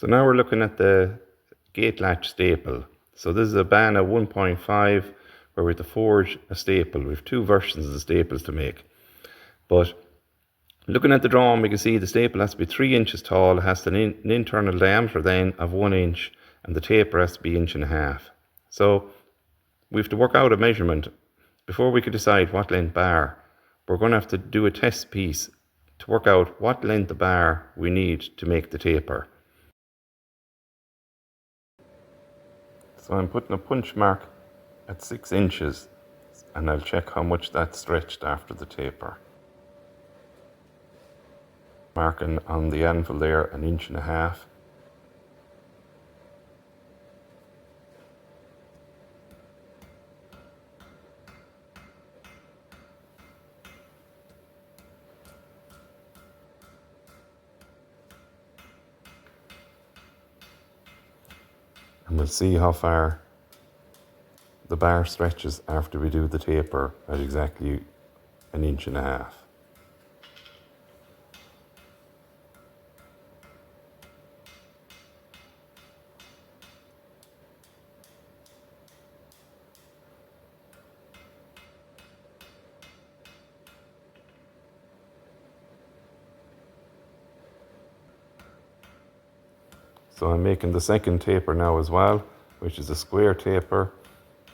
So now we're looking at the gate latch staple. So this is a ABANA 1.5 where we have to forge a staple. We have two versions of the staples to make. But looking at the drawing, we can see the staple has to be 3 inches tall. It has an internal diameter then of 1 inch, and the taper has to be 1.5 inches. So we have to work out a measurement before we can decide what length bar. We're going to have to do a test piece to work out what length of bar we need to make the taper. So I'm putting a punch mark at 6 inches, and I'll check how much that's stretched after the taper. Marking on the anvil there 1.5 inches. And we'll see how far the bar stretches after we do the taper at exactly 1.5 inches. So I'm making the second taper now as well, which is a square taper,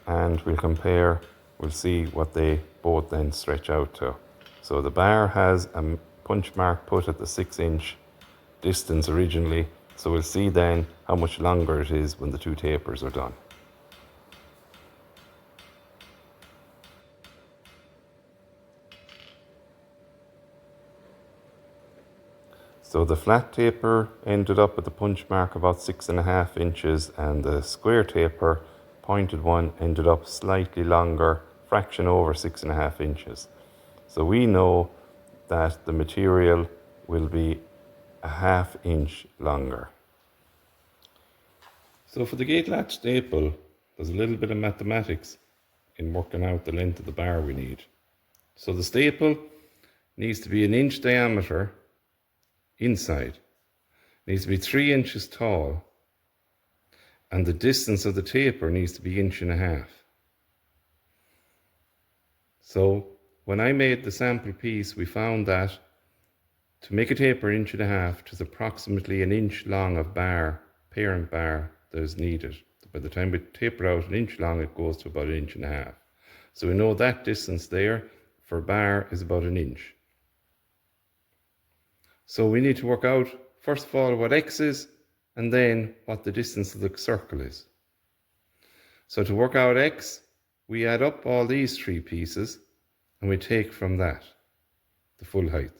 and we'll compare, we'll see what they both then stretch out to. So the bar has a punch mark put at the 6 inch distance originally, so we'll see then how much longer it is when the two tapers are done. So the flat taper ended up at the punch mark about 6.5 inches, and the square taper, pointed one, ended up slightly longer, fraction over 6.5 inches. So we know that the material will be 1/2 inch longer. So for the gate latch staple, there's a little bit of mathematics in working out the length of the bar we need. So the staple needs to be 1 inch diameter inside, needs to be 3 inches tall, and the distance of the taper needs to be 1.5 inches. So when I made the sample piece, we found that to make a taper 1.5 inches, it is approximately 1 inch long of bar, parent bar, that is needed. By the time we taper out 1 inch long, it goes to about 1.5 inches. So we know that distance there for bar is about 1 inch. So we need to work out, first of all, what x is, and then what the distance of the circle is. So to work out x, we add up all these 3 pieces, and we take from that the full height.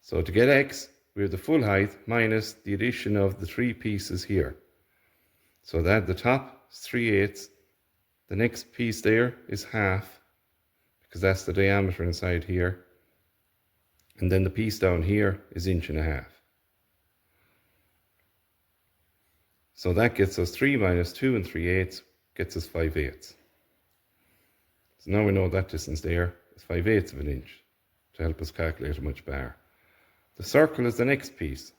So to get x, we have the full height minus the addition of the 3 pieces here. So that the top is 3/8, the next piece there is 1/2, because that's the diameter inside here. And then the piece down here is 1.5 inches. So that gets us 3 minus 2 3/8 gets us 5/8. So now we know that distance there is 5/8 of an inch to help us calculate how much bar. The circle is the next piece.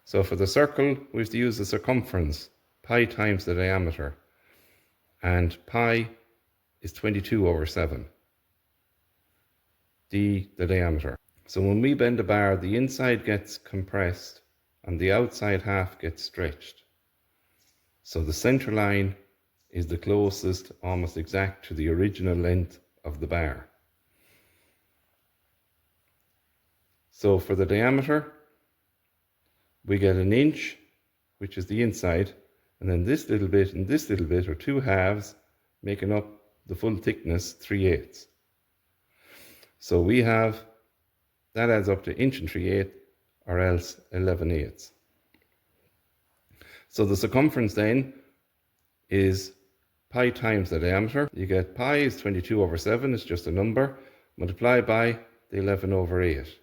So for the circle, we have to use the circumference, pi times the diameter. And pi is 22/7. D, the diameter. So when we bend a bar, the inside gets compressed and the outside half gets stretched. So the center line is the closest, almost exact, to the original length of the bar. So for the diameter, we get 1 inch, which is the inside, and then this little bit and this little bit are 2 halves, making up the full thickness, 3/8. So we have, that adds up to 1 3/8 or else 11/8. So the circumference then is pi times the diameter. You get pi is 22/7, it's just a number, multiplied by the 11/8.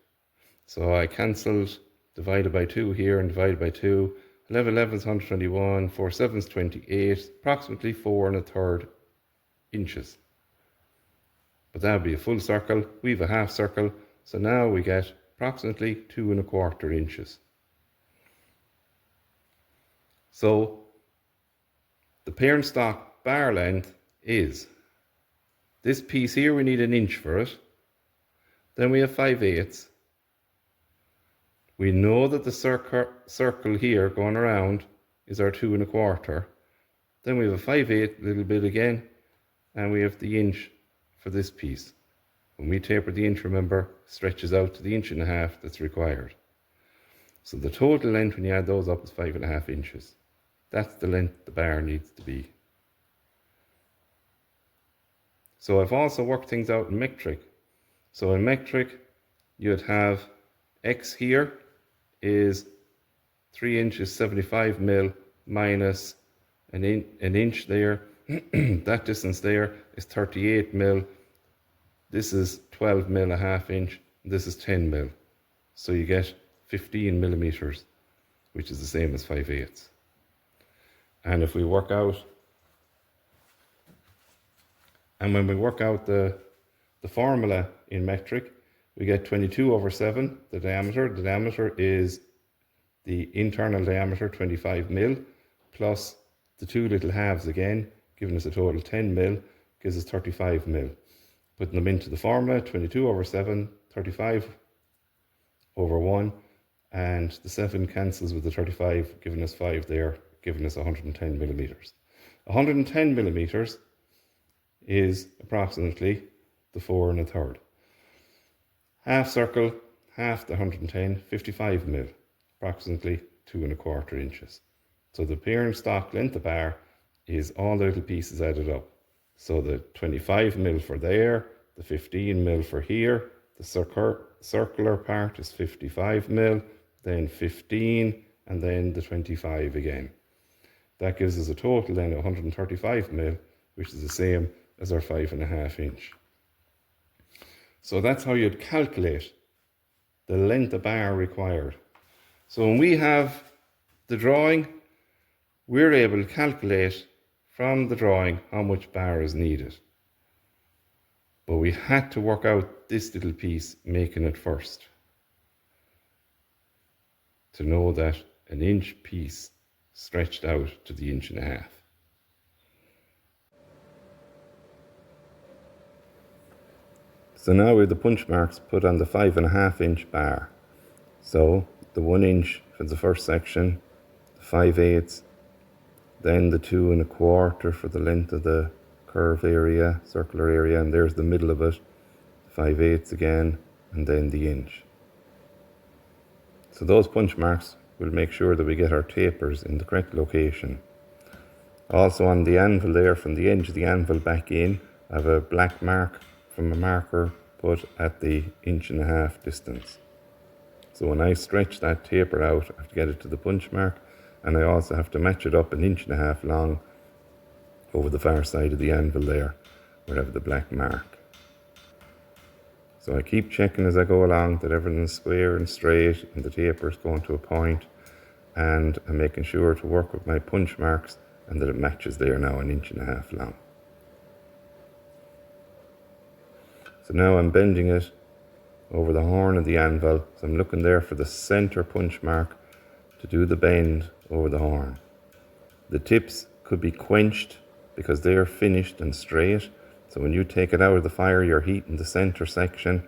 So I cancelled divided by 2 here and divided by 2. 11 11 is 121, 4 7 is 28, approximately 4 1/3 inches. But that would be a full circle. We have a half circle, so now we get approximately 2 1/4 inches. So the parent stock bar length is this piece here, we need 1 inch for it. Then we have 5/8. We know that the circle here going around is our 2 1/4. Then we have a 5/8 little bit again, and we have the inch for this piece. When we taper the inch, remember, stretches out to the 1.5 inches that's required. So the total length when you add those up is 5.5 inches. That's the length the bar needs to be. So I've also worked things out in metric. So in metric, you'd have X here is 3 inches 75 mil minus an inch there. That distance there is 38 mil. This is 12 mil, a half inch. This is 10 mil. So you get 15 millimeters, which is the same as 5/8. And if we work out, and when we work out the formula in metric, we get 22/7, the diameter. The diameter is the internal diameter, 25 mil, plus the 2 little halves again, giving us a total 10 mil, gives us 35 mil. Putting them into the formula, 22/7, 35/1, and the 7 cancels with the 35, giving us 5 there, giving us 110 millimeters. 110 millimeters is approximately the 4 1/3. Half circle, half the 110, 55 mil, approximately 2 1/4 inches. So the parent stock length of bar is all the little pieces added up. So the 25 mil for there, the 15 mil for here, the circular part is 55 mil, then 15, and then the 25 again. That gives us a total then of 135 mil, which is the same as our 5.5 inch. So that's how you'd calculate the length of bar required. So when we have the drawing, we're able to calculate from the drawing how much bar is needed. But we had to work out this little piece, making it first, to know that 1 inch piece stretched out to the 1.5 inches. So now we have the punch marks put on the 5.5 inch bar. So the 1 inch for the first section, the 5/8, then the 2 1/4 for the length of the curve area, circular area, and there's the middle of it, 5/8 again, and then the inch. So those punch marks will make sure that we get our tapers in the correct location. Also on the anvil there, from the edge of the anvil back in, I have a black mark from a marker put at the 1.5 inch distance. So when I stretch that taper out, I have to get it to the punch mark, and I also have to match it up 1.5 inches long over the far side of the anvil there, where I have the black mark. So I keep checking as I go along that everything's square and straight and the taper's going to a point, and I'm making sure to work with my punch marks and that it matches there now 1.5 inches long. So now I'm bending it over the horn of the anvil, so I'm looking there for the center punch mark to do the bend over the horn. The tips could be quenched because they are finished and straight, so when you take it out of the fire you're heating the center section,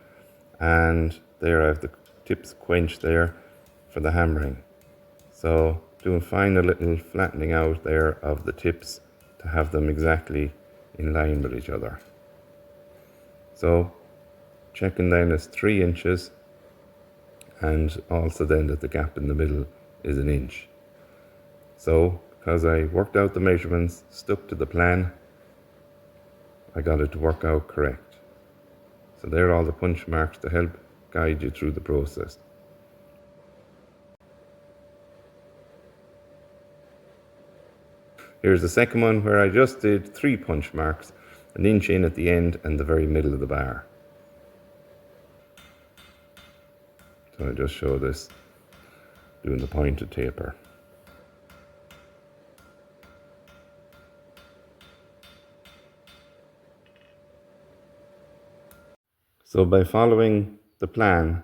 and there I have the tips quenched there for the hammering. So doing final little flattening out there of the tips to have them exactly in line with each other. So checking then is 3 inches, and also then that the gap in the middle is 1 inch. So because I worked out the measurements, stuck to the plan, I got it to work out correct. So there are all the punch marks to help guide you through the process. Here's the second one where I just did 3 punch marks, 1 inch in at the end and the very middle of the bar. So I just show this doing the pointed taper. So by following the plan,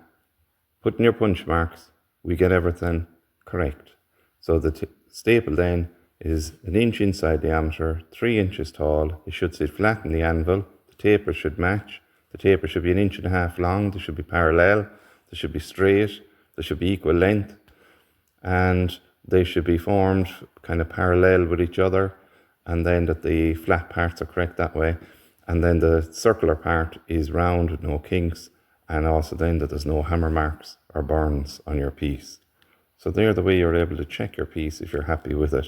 putting your punch marks, we get everything correct. So the staple then is 1 inch inside diameter, 3 inches tall. It should sit flat in the anvil. The taper should match. The taper should be 1.5 inches long. They should be parallel. They should be straight. They should be equal length. And they should be formed kind of parallel with each other. And then that the flat parts are correct that way. And then the circular part is round with no kinks. And also then that there's no hammer marks or burns on your piece. So there the way you're able to check your piece if you're happy with it.